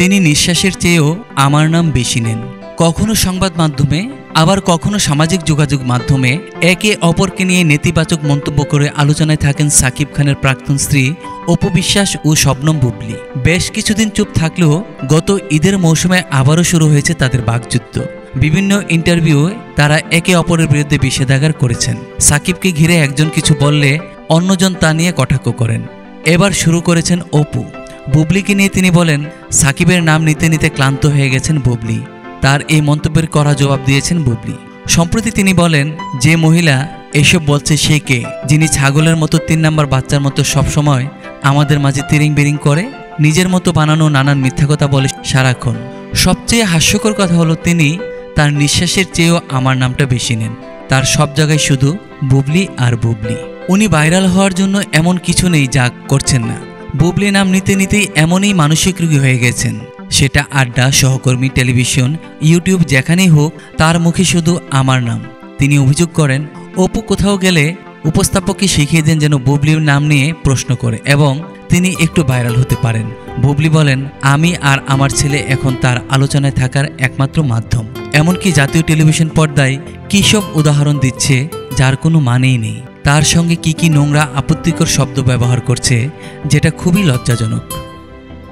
তিনি নিঃশ্বাসের চেয়েও আমার নাম বেশি নেন। কখনো সংবাদ মাধ্যমে আবার কখনো সামাজিক যোগাযোগ মাধ্যমে একে অপরকে নিয়ে নেতিবাচক মন্তব্য করে আলোচনায় থাকেন সাকিব খানের প্রাক্তন স্ত্রী অপু বিশ্বাস ও শবনম বুবলী। বেশ কিছুদিন চুপ থাকলেও গত ঈদের মৌসুমে আবারও শুরু হয়েছে তাদের বাকযুদ্ধ। বিভিন্ন ইন্টারভিউয়ে তারা একে অপরের বিরুদ্ধে বিষেধাগার করেছেন। সাকিবকে ঘিরে একজন কিছু বললে অন্যজন তা নিয়ে কটাক্ষ করেন। এবার শুরু করেছেন অপু। বুবলীকে নিয়ে তিনি বলেন, সাকিবের নাম নিতে নিতে ক্লান্ত হয়ে গেছেন বুবলী। তার এই মন্তব্যের কড়া জবাব দিয়েছেন বুবলী। সম্প্রতি তিনি বলেন, যে মহিলা এসব বলছে সে কে, যিনি ছাগলের মতো ৩ নাম্বার বাচ্চার মতো সবসময় আমাদের মাঝে তিরিং বিরিং করে, নিজের মতো বানানো নানান মিথ্যা কথা বলে সারাক্ষণ। সবচেয়ে হাস্যকর কথা হলো তিনি তার নিঃশ্বাসের চেয়েও আমার নামটা বেশি নেন। তার সব জায়গায় শুধু বুবলী আর বুবলী। উনি ভাইরাল হওয়ার জন্য এমন কিছু নেই যা করছেন না। বুবলী নাম নিতে নিতেই এমনই মানসিক রোগী হয়ে গেছেন। সেটা আড্ডা, সহকর্মী, টেলিভিশন, ইউটিউব, যেখানেই হোক তার মুখে শুধু আমার নাম। তিনি অভিযোগ করেন, অপু কোথাও গেলে উপস্থাপককে শিখিয়ে দেন যেন বুবলীর নাম নিয়ে প্রশ্ন করে এবং তিনি একটু ভাইরাল হতে পারেন। বুবলী বলেন, আমি আর আমার ছেলে এখন তার আলোচনায় থাকার একমাত্র মাধ্যম। এমনকি জাতীয় টেলিভিশন পর্দায় কী সব উদাহরণ দিচ্ছে যার কোনো মানেই নেই। তার সঙ্গে কি নোংরা আপত্তিকর শব্দ ব্যবহার করছে, যেটা খুবই লজ্জাজনক।